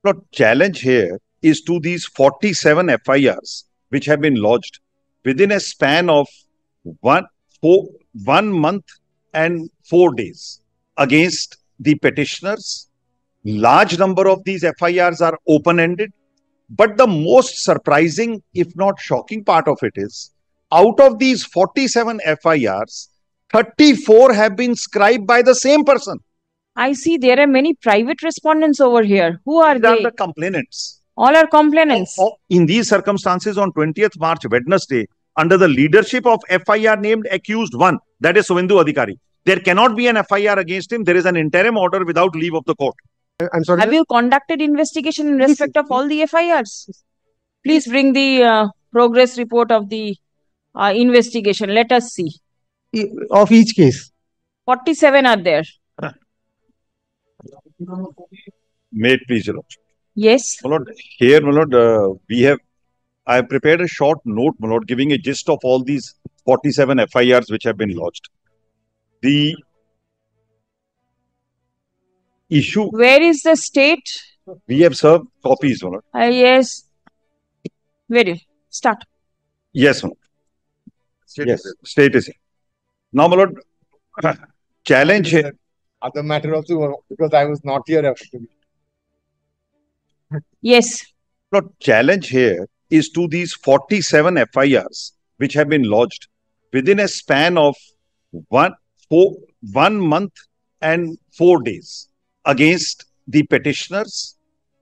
The challenge here is to these 47 FIRs which have been lodged within a span of 1 month and 4 days against the petitioners. Large number of these FIRs are open-ended, but the most surprising, if not shocking part of it is, out of these 47 FIRs, 34 have been scribed by the same person. I see there are many private respondents over here. Who are These are they? the complainants. All are complainants. In these circumstances, on 20th March, Wednesday, under the leadership of FIR named accused 1, that is Suvendu Adhikari, there cannot be an FIR against him. There is an interim order without leave of the court. I'm sorry. Have you conducted investigation in respect of all the FIRs? Please bring the progress report of the investigation. Let us see. Of each case? 47 are there. May it please, Your Lordship. Yes. My Lord, here, my Lord, I have prepared a short note, my Lord, giving a gist of all these 47 FIRs which have been lodged. The issue... Where is the state? We have served copies, my Lord. Yes. Very. Start. Yes, my Lord. State is here. Now, my Lord, challenge here... Other matter also, because I was not here. Yes. The challenge here is to these 47 FIRs which have been lodged within a span of 1 month and 4 days against the petitioners.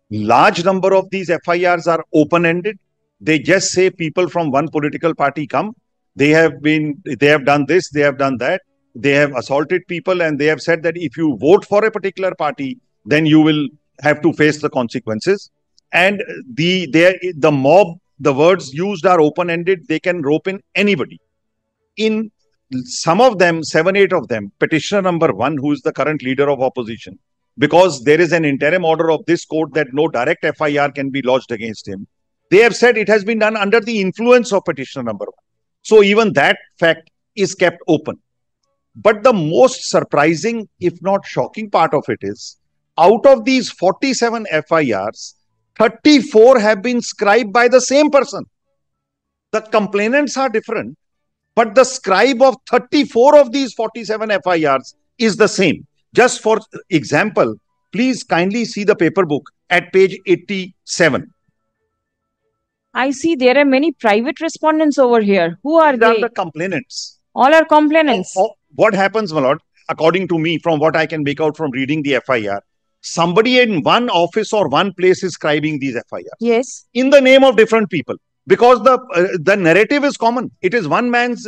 Large number of these FIRs are open-ended. They just say people from one political party come. They have done this, they have done that. They have assaulted people, and they have said that if you vote for a particular party, then you will have to face the consequences. And the mob, the words used are open-ended. They can rope in anybody. In some of them, 7, 8 of them, petitioner number 1, who is the current leader of opposition, because there is an interim order of this court that no direct FIR can be lodged against him, they have said it has been done under the influence of petitioner number 1. So even that fact is kept open. But the most surprising, if not shocking part of it is, out of these 47 FIRs, 34 have been scribed by the same person. The complainants are different, but the scribe of 34 of these 47 FIRs is the same. Just for example, please kindly see the paper book at page 87. I see there are many private respondents over here. Who are These they? are the complainants. All are complainants. What happens, my Lord, according to me, from what I can make out from reading the FIR, somebody in one office or one place is scribing these FIRs. Yes. In the name of different people. Because the narrative is common. It is one man's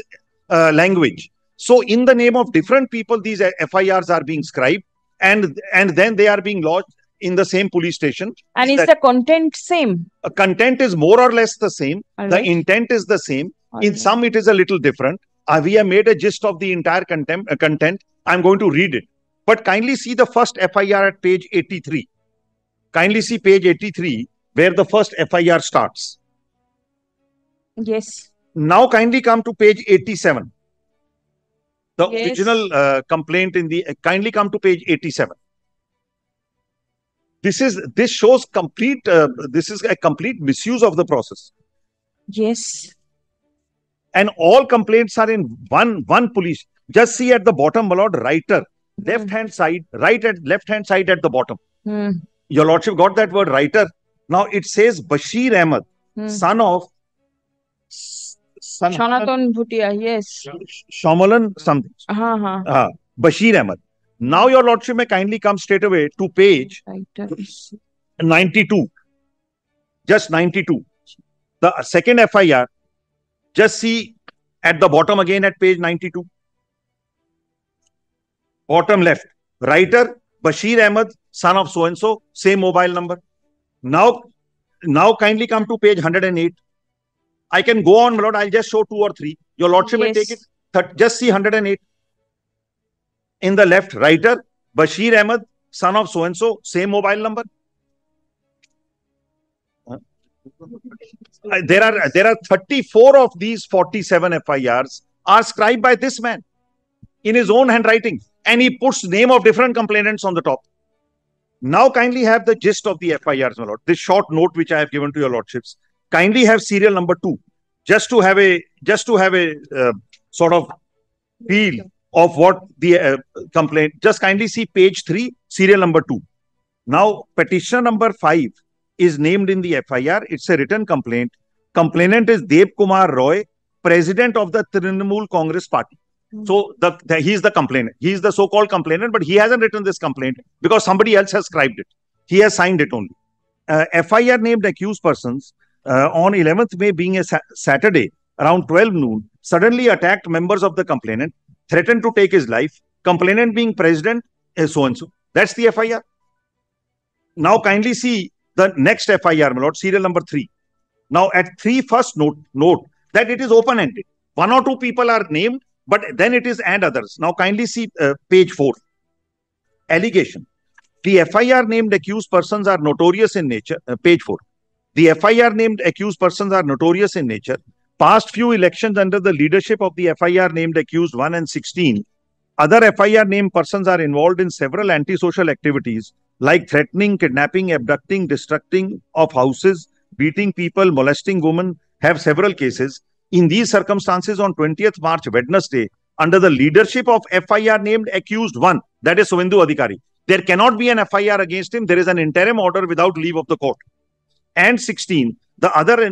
language. So in the name of different people, these FIRs are being scribed, and then they are being lodged in the same police station. And is the content same? Content is more or less the same. All the right. intent is the same. All In right. some, it is a little different. We have made a gist of the entire content. I'm going to read it. But kindly see the first FIR at page 83. Kindly see page 83, where the first FIR starts. Yes. Now kindly come to page 87. The Yes. original complaint in the... kindly come to page 87. This shows complete... this is a complete misuse of the process. Yes. And all complaints are in one police. Just see at the bottom, my Lord, writer, left-hand side, left-hand side at the bottom. Your Lordship got that word writer. Now it says Bashir Ahmed, son of Jonathan Bhutia, yes. Shamalan something. Bashir Ahmed. Now your Lordship may kindly come straight away to page 92. Just 92. The second FIR. Just see at the bottom again at page 92. Bottom left. Writer, Bashir Ahmed, son of so-and-so, same mobile number. Now kindly come to page 108. I can go on, my Lord. I'll just show 2 or 3. Your Lordship may take it. Just see 108. In the left, writer, Bashir Ahmed, son of so-and-so, same mobile number. There are 34 of these 47 FIRs are scribed by this man in his own handwriting, and he puts name of different complainants on the top. Now kindly have the gist of the FIRs, my lord. This short note which I have given to your lordships. Kindly have serial number 2, just to have a sort of feel of what the complaint. Just kindly see page 3, serial number 2. Now petitioner number 5 is named in the FIR. It's a written complaint. Complainant is Dev Kumar Roy, president of the Trinamool Congress Party. So he's the complainant. He's the so-called complainant, but he hasn't written this complaint because somebody else has scribed it. He has signed it only. FIR named accused persons on 11th May, being a Saturday, around 12 noon, suddenly attacked members of the complainant, threatened to take his life. Complainant being president is so-and-so. That's the FIR. Now kindly see the next FIR, my lord, serial number 3. Now at 3 first note that it is open-ended. 1 or 2 people are named, but then it is and others. Now kindly see page 4. Allegation. The FIR named accused persons are notorious in nature. Page 4. The FIR named accused persons are notorious in nature. Past few elections under the leadership of the FIR named accused 1 and 16. Other FIR named persons are involved in several antisocial activities like threatening, kidnapping, abducting, destructing of houses, beating people, molesting women, have several cases. In these circumstances, on 20th March, Wednesday, under the leadership of FIR named accused 1, that is Suvendu Adhikari, there cannot be an FIR against him. There is an interim order without leave of the court. And 16, the other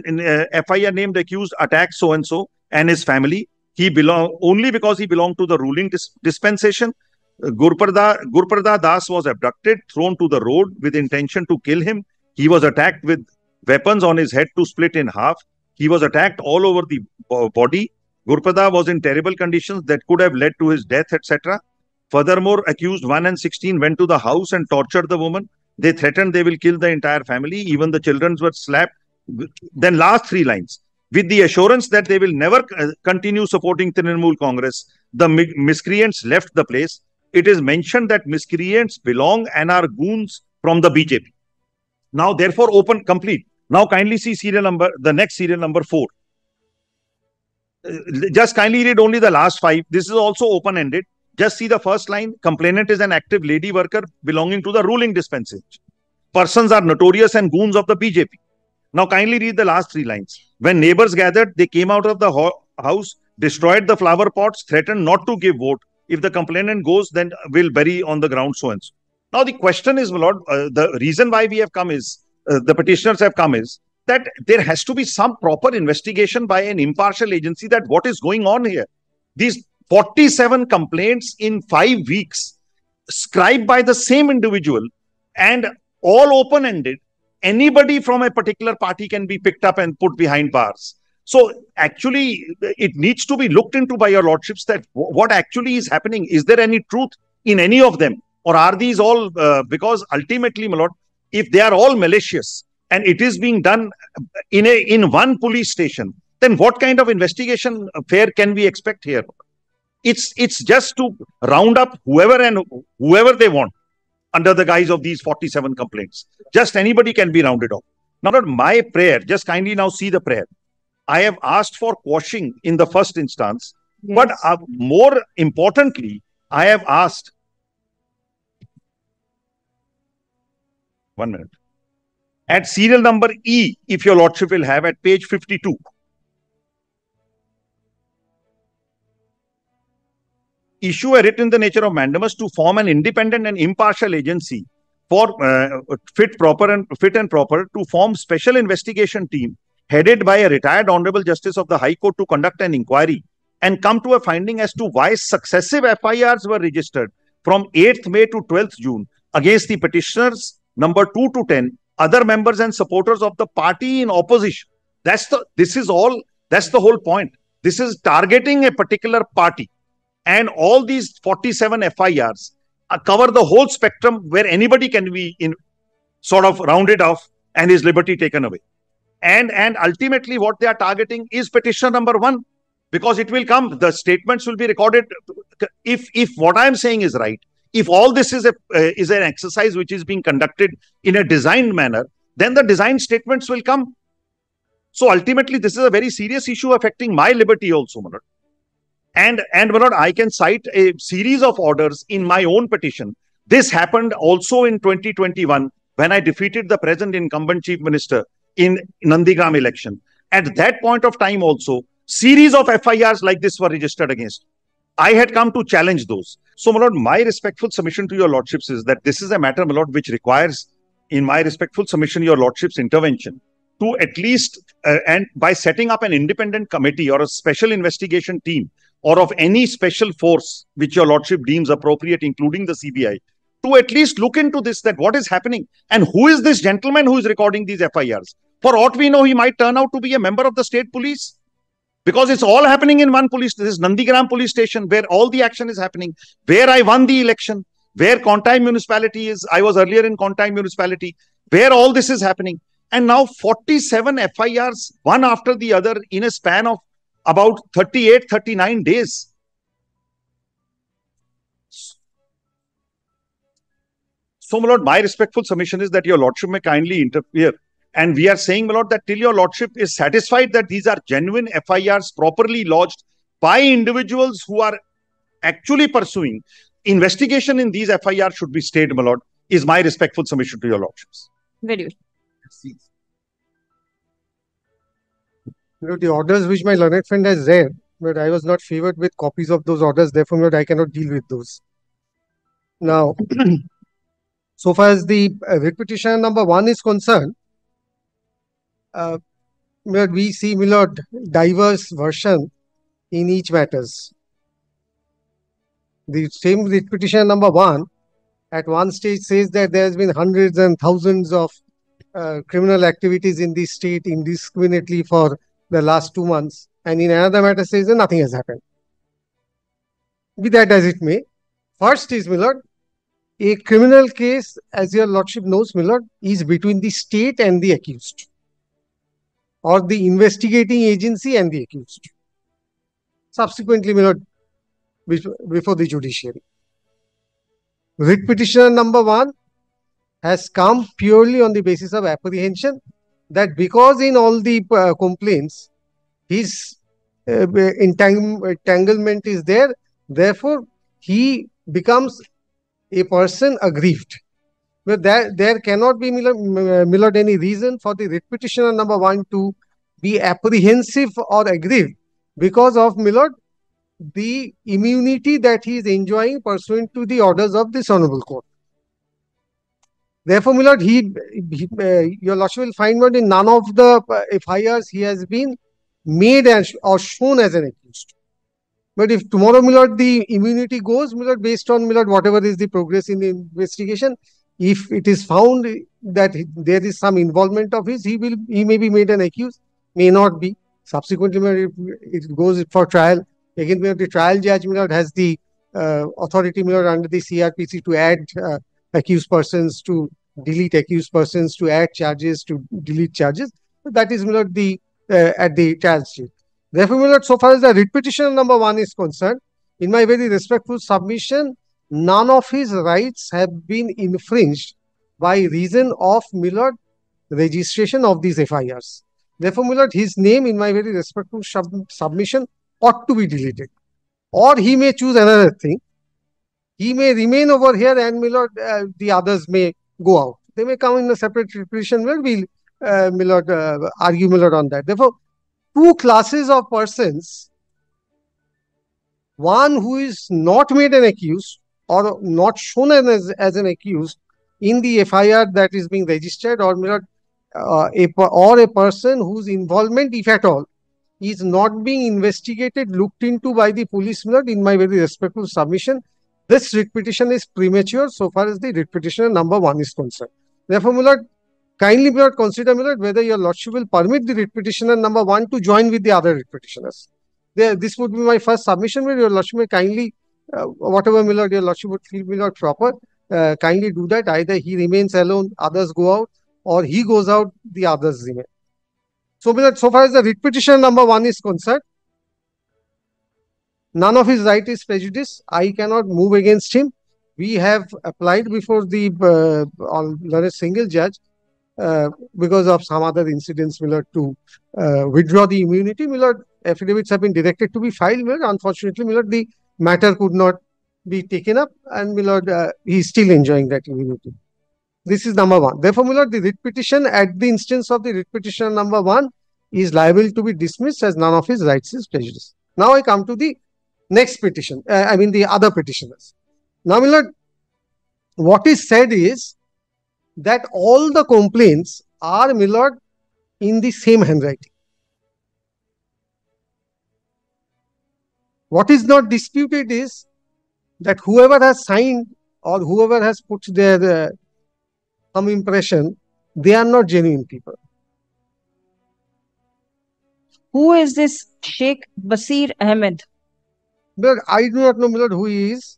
FIR named accused attacked so-and-so and his family. He belonged only because he belonged to the ruling dispensation. Gurprada Das was abducted, thrown to the road with intention to kill him. He was attacked with weapons on his head to split in half. He was attacked all over the body. Gurprada was in terrible conditions that could have led to his death, etc. Furthermore, accused 1 and 16 went to the house and tortured the woman. They threatened they will kill the entire family. Even the children were slapped. Then last 3 lines. With the assurance that they will never continue supporting Trinamool Congress, the miscreants left the place. It is mentioned that miscreants belong and are goons from the BJP. Now, therefore, open, complete. Now, kindly see the next serial number 4. Just kindly read only the last 5. This is also open-ended. Just see the first line. Complainant is an active lady worker belonging to the ruling dispensation. Persons are notorious and goons of the BJP. Now, kindly read the last 3 lines. When neighbors gathered, they came out of the house, destroyed the flower pots, threatened not to give vote. If the complainant goes, then we'll bury on the ground so-and-so. Now, the question is, my lord, the reason why we have come is, the petitioners have come is, that there has to be some proper investigation by an impartial agency that what is going on here. These 47 complaints in 5 weeks, scribed by the same individual and all open-ended. Anybody from a particular party can be picked up and put behind bars. So actually, it needs to be looked into by your lordships that what actually is happening. Is there any truth in any of them? Or are these all, because ultimately, my lord, if they are all malicious and it is being done in one police station, then what kind of investigation affair can we expect here? It's just to round up whoever they want under the guise of these 47 complaints. Just anybody can be rounded off. Now, my prayer, just kindly now see the prayer. I have asked for quashing in the first instance, yes. But more importantly, I have asked. 1 minute. At serial number E, if your lordship will have, at page 52. Issue a writ in the nature of mandamus to form an independent and impartial agency for fit and proper to form special investigation team headed by a retired Honorable Justice of the High Court to conduct an inquiry and come to a finding as to why successive FIRs were registered from 8th May to 12th June against the petitioners number 2 to 10, other members and supporters of the party in opposition. That's the whole point. This is targeting a particular party. And all these 47 FIRs cover the whole spectrum where anybody can be sort of rounded off and his liberty taken away. And ultimately what they are targeting is petitioner number 1, because it will come, the statements will be recorded. If what I am saying is right, if all this is an exercise which is being conducted in a designed manner, then the design statements will come. So ultimately, this is a very serious issue affecting my liberty also, my lord. And my lord, I can cite a series of orders in my own petition This happened also in 2021 when I defeated the present incumbent chief minister in Nandigram election. At that point of time also, series of FIRs like this were registered against. I had come to challenge those. So, my lord, my respectful submission to your lordships is that this is a matter, my lord, which requires, in my respectful submission, your lordship's intervention to at least, and by setting up an independent committee or a special investigation team or of any special force which your lordship deems appropriate, including the CBI, to at least look into this, that what is happening and who is this gentleman who is recording these FIRs. For aught we know, he might turn out to be a member of the state police, because it's all happening in one police. This is Nandigram police station where all the action is happening, where I won the election, where Kontai municipality is. I was earlier in Kontai municipality, where all this is happening. And now 47 FIRs, one after the other, in a span of about 38, 39 days. So, my lord, my respectful submission is that your lordship may kindly interfere. And we are saying, my lord, that till your lordship is satisfied that these are genuine FIRs properly lodged by individuals who are actually pursuing investigation in these FIRs should be stayed, my lord, is my respectful submission to your lordships. Very good. The orders which my learned friend has read, but I was not favored with copies of those orders. Therefore, I cannot deal with those. Now, so far as the writ petition number 1 is concerned, we see, my lord, diverse version in each matters. The same writ petition number 1 at one stage says that there has been hundreds and thousands of criminal activities in this state indiscriminately for the last 2 months, and in another matter says that nothing has happened. Be that as it may, first is, my lord, a criminal case, as your lordship knows, my lord, is between the state and the accused, or the investigating agency and the accused. Subsequently, my lord, before the judiciary. Writ petitioner number 1 has come purely on the basis of apprehension that because in all the complaints, his entanglement is there, therefore he becomes a person aggrieved. But there cannot be, my lord, any reason for the writ petitioner number 1 to be apprehensive or aggrieved because of, my lord, the immunity that he is enjoying pursuant to the orders of this honorable court. Therefore, my lord, your lordship will find that in none of the FIRs he has been made or shown as an accused. But if tomorrow, my lord, the immunity goes, my lord, based on, my lord, whatever is the progress in the investigation, if it is found that there is some involvement of his, he may be made an accused, may not be. Subsequently, my lord, it goes for trial. Again, my lord, the trial judge, my lord, has the authority, my lord, under the CRPC to add accused persons, to delete accused persons, to add charges, to delete charges. That is, my lord, at the trial stage. Therefore, my lord, so far as the writ petition number 1 is concerned, in my very respectful submission, none of his rights have been infringed by reason of, my lord, registration of these FIRs. Therefore, my lord, his name, in my very respectful submission, ought to be deleted. Or he may choose another thing. He may remain over here and, my lord, the others may go out. They may come in a separate petition where we'll, my lord, argue, my lord, on that. Therefore, 2 classes of persons, one who is not made an accused or not shown as an accused in the FIR that is being registered, or, my lord, a person whose involvement, if at all, is not being investigated, looked into by the police, my lord, in my very respectful submission, this writ petition is premature so far as the writ petitioner number 1 is concerned. Therefore, my lord, kindly, my lord, consider, my lord, whether your lordship will permit the writ petitioner number 1 to join with the other writ petitioners. This would be my first submission, where your lordship may kindly, whatever, my lord, your lordship would feel, my lord, proper, kindly do that. Either he remains alone, others go out, or he goes out, the others remain. So, my lord, so far as the writ petitioner number 1 is concerned, none of his right is prejudiced. I cannot move against him. We have applied before the learned single judge because of some other incidents, my lord, to withdraw the immunity. My lord, affidavits have been directed to be filed. My lord, unfortunately, my lord, the matter could not be taken up, and my lord, he is still enjoying that immunity. This is number one. Therefore, my lord, the writ petition at the instance of the writ petitioner number one is liable to be dismissed as none of his rights is prejudiced. Now I come to the next petition, the other petitioners. Now, my lord, what is said is that all the complaints are, my lord, in the same handwriting. What is not disputed is that whoever has signed or whoever has put their some impression, they are not genuine people. Who is this Sheikh Basir Ahmed? But I do not know, my lord, who he is.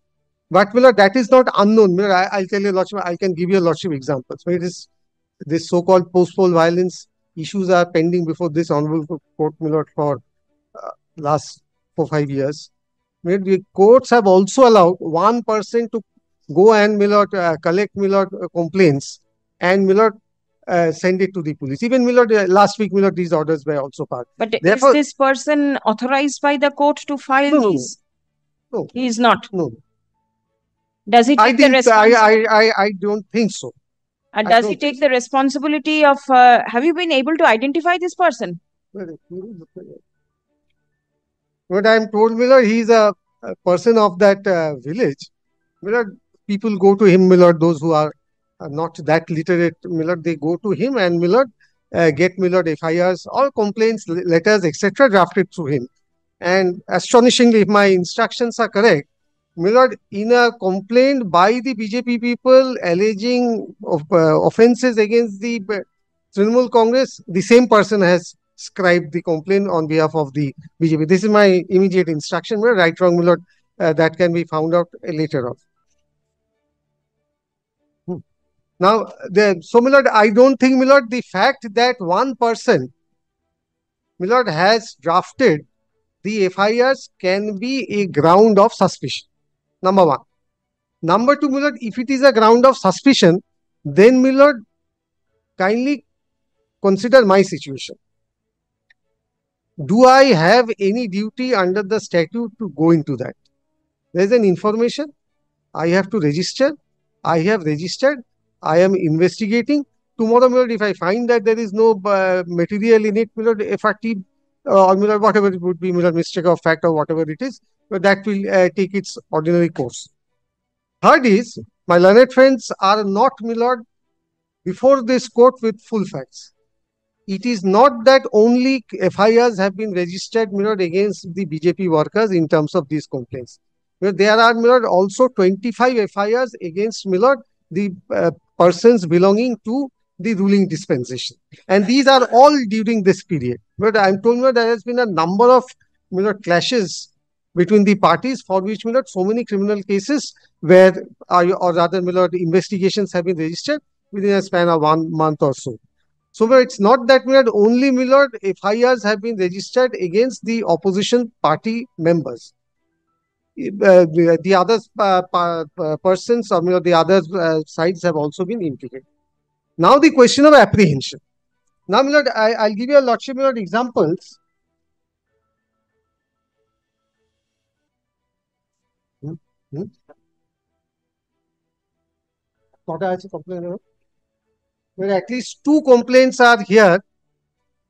But, my lord, that is not unknown. My lord, I'll tell you, lordship, I can give you a lordship examples. It is this so-called post-poll violence issues are pending before this honorable court, my lord, for last 4-5 years. My lord, the courts have also allowed one person to go and, my lord, collect, my lord, complaints and, my lord, send it to the police. Even, my lord, last week, my lord, these orders were also passed. But Therefore, is this person authorized by the court to file No, these? no. He is not. No. Does he I take the think responsibility? I don't think so. And I does he don't take think the responsibility of? Have you been able to identify this person? But I am told, my lord, he is a person of that village. My lord, people go to him, my lord, those who are not that literate, my lord, they go to him and, my lord, get, my lord, FIRs or complaints, letters, etc. drafted through him. And astonishingly, if my instructions are correct, my lord, in a complaint by the BJP people alleging of offences against the Trinamool Congress, the same person has scribed the complaint on behalf of the BJP. This is my immediate instruction. My right, wrong, my lord, that can be found out later on. Now, so, my lord, I don't think, my lord, the fact that one person, my lord, has drafted the FIRs can be a ground of suspicion. Number one. Number two, my lord, if it is a ground of suspicion, then, my lord, kindly consider my situation. Do I have any duty under the statute to go into that? There is an information. I have to register. I have registered. I am investigating. Tomorrow, my lord, if I find that there is no material in it, my lord, effective or, my lord, whatever it would be, my lord, mistake of fact or whatever it is, but that will take its ordinary course. Third is, my learned friends are not, my lord, before this court with full facts. It is not that only FIRs have been registered, my lord, against the BJP workers in terms of these complaints. There are, my lord, also 25 FIRs against, my lord, the persons belonging to the ruling dispensation. And these are all during this period. But I am told, my lord, there has been a number of, my lord, clashes between the parties for which, my lord, so many criminal cases where, or rather, my lord, investigations have been registered within a span of 1 month or so. So, it's not that, my lord, only, my lord, FIRs have been registered against the opposition party members. The other persons or, my lord, the other sides have also been implicated. Now, the question of apprehension. Now, my lord, I'll give you a lordship, my lord, examples. Where at least 2 complaints are here,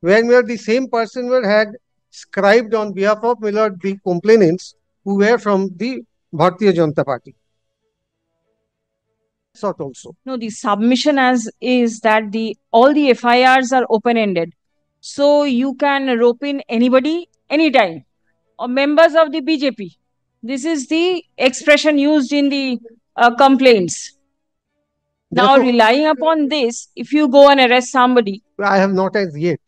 where, my lord, the same person had scribed on behalf of, my lord, the complainants who were from the Bharatiya Janata Party. Sort also. No, the submission is that all the FIRs are open-ended. So you can rope in anybody, anytime, or members of the BJP. This is the expression used in the complaints. Now, Therefore, relying upon this, if you go and arrest somebody, I have not as yet.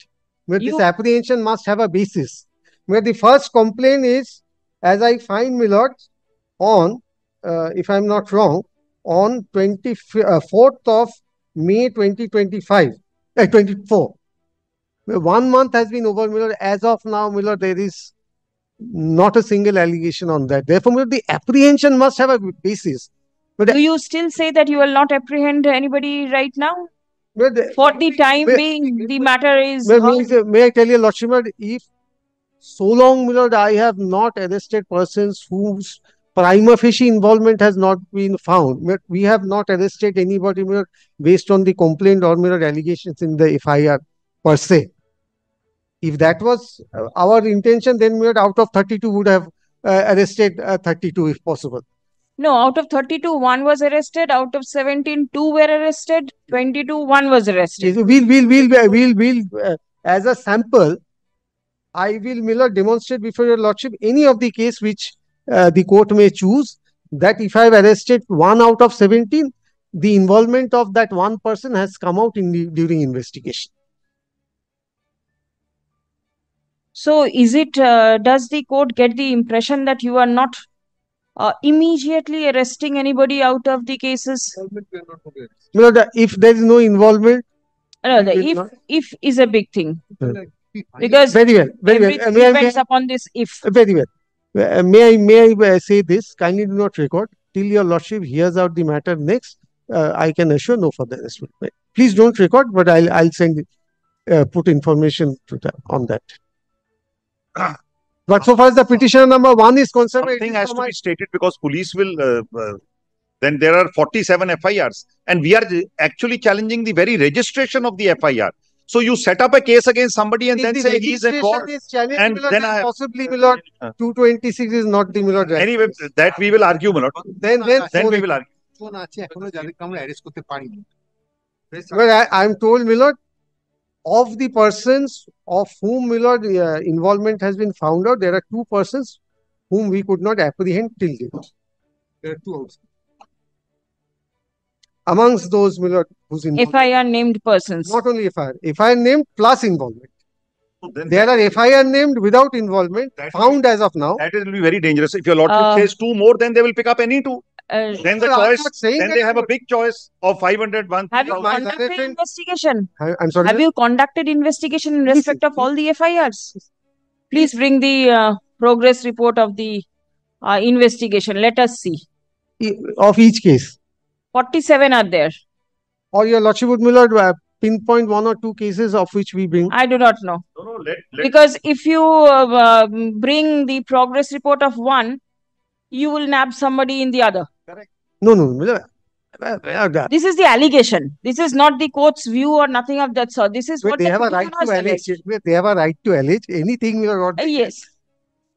But this apprehension must have a basis. Where the first complaint is, as I find, my lord, on, if I'm not wrong, on 24th of May 2025, 24. 1 month has been over, my lord. As of now, my lord, there is not a single allegation on that. Therefore, my lord, the apprehension must have a basis. But do you still say that you will not apprehend anybody right now? For the time being, the matter is. May I tell you, lordship, if so long, my lord, I have not arrested persons whose prima facie involvement has not been found. We have not arrested anybody based on the complaint or allegations in the FIR per se. If that was our intention, then out of 32 would have arrested 32 if possible. No, out of 32, 1 was arrested. Out of 17, 2 were arrested. 22, 1 was arrested. We'll as a sample, I will demonstrate before your lordship any of the case which the court may choose, that if I have arrested 1 out of 17, the involvement of that one person has come out during investigation. So is it, does the court get the impression that you are not immediately arresting anybody out of the cases? If there is no involvement, no, the if is a big thing. Because very well. Everything depends upon this if. Very well. May I say this? Kindly do not record till your lordship hears out the matter next. I can assure no further arrestment. Please don't record, but I'll send put information on that. But so far as the petitioner number 1 is concerned, something has to be stated, because police will. Then there are 47 FIRs, and we are actually challenging the very registration of the FIR. So you set up a case against somebody and then say he's involved, and then possibly 226 is not the anyway, that we will argue, then we will argue. Well, I'm told, Milord, of the persons of whom involvement has been found out, there are 2 persons whom we could not apprehend till date. There are 2 outside. Amongst those, whose involvement, FIR named persons. Not only FIR named plus involvement. There are FIR named without involvement found as of now. That will be very dangerous. If your lordship says 2 more, then they will pick up any 2. Then the choice. Then they have a big choice of 500, 1,000. Have you conducted investigation? I'm sorry. Have you conducted investigation in respect of all the FIRs? Please bring the progress report of the investigation. Let us see. Of each case. 47 are there. Or your lordship would pinpoint 1 or 2 cases of which we bring. I do not know. No, because if you bring the progress report of 1, you will nab somebody in the other. Correct. No. This is the allegation. This is not the court's view or nothing of that sort. This is what they have a right to allege. They have a right to allege anything. Yes.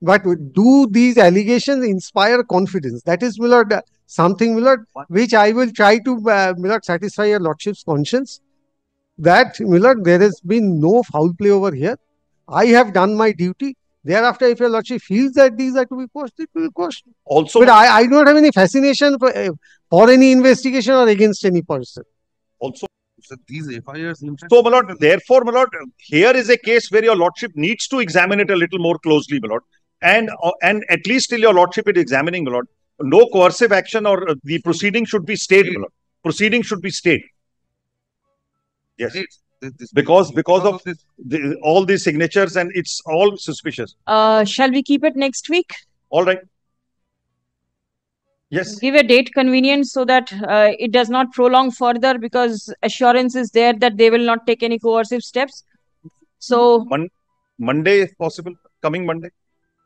But do these allegations inspire confidence? That is, something, which I will try to, satisfy your lordship's conscience. That, there has been no foul play over here. I have done my duty. Thereafter, if your lordship feels that these are to be quashed, it will be quashed. Also, but I do not have any fascination for any investigation or against any person. Also, these FIRs. So, my lord, therefore, my lord, here is a case where your lordship needs to examine it a little more closely, my lord. And at least till your lordship is examining, my lord, no coercive action or the proceeding should be stayed, my lord. Proceeding should be stayed. Yes. Because of all these signatures, and it's all suspicious. Shall we keep it next week? All right. Yes. Give a date convenient so that it does not prolong further, because assurance is there that they will not take any coercive steps. So Monday, if possible. Coming Monday.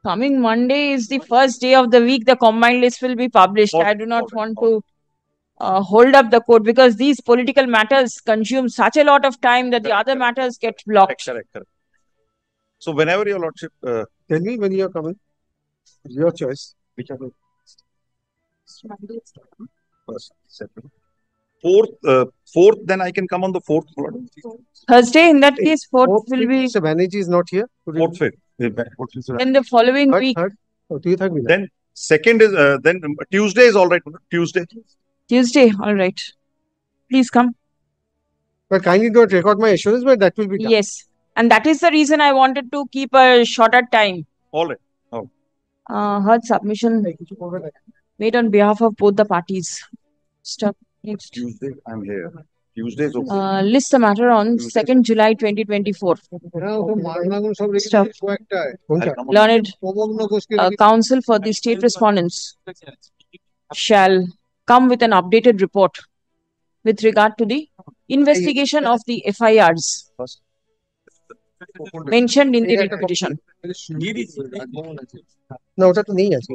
Coming Monday is the first day of the week. The combined list will be published. I do not want to hold up the court, because these political matters consume such a lot of time that the other matters get blocked. Correct. So whenever your lordship, tell me when you are coming. Your choice. Whichever. First, second, fourth. Then I can come on the 4th. Thursday. In that case, 4th will be. Mr. Banerjee is not here. 4th, 5th. Then the following week. Then 2nd is then Tuesday is all right. Tuesday, all right. Please come. But kindly don't record my assurance, but that will be done. Yes. And that is the reason I wanted to keep a shorter time. All right. Heard submission made on behalf of both the parties. Stop. Next. Tuesday, I'm here. Tuesday is okay. List the matter on 2nd July 2024. Stop. Learned counsel for the state respondents shall come with an updated report with regard to the investigation of the FIRs. mentioned in the writ petition. না ওটা তো নেই আছে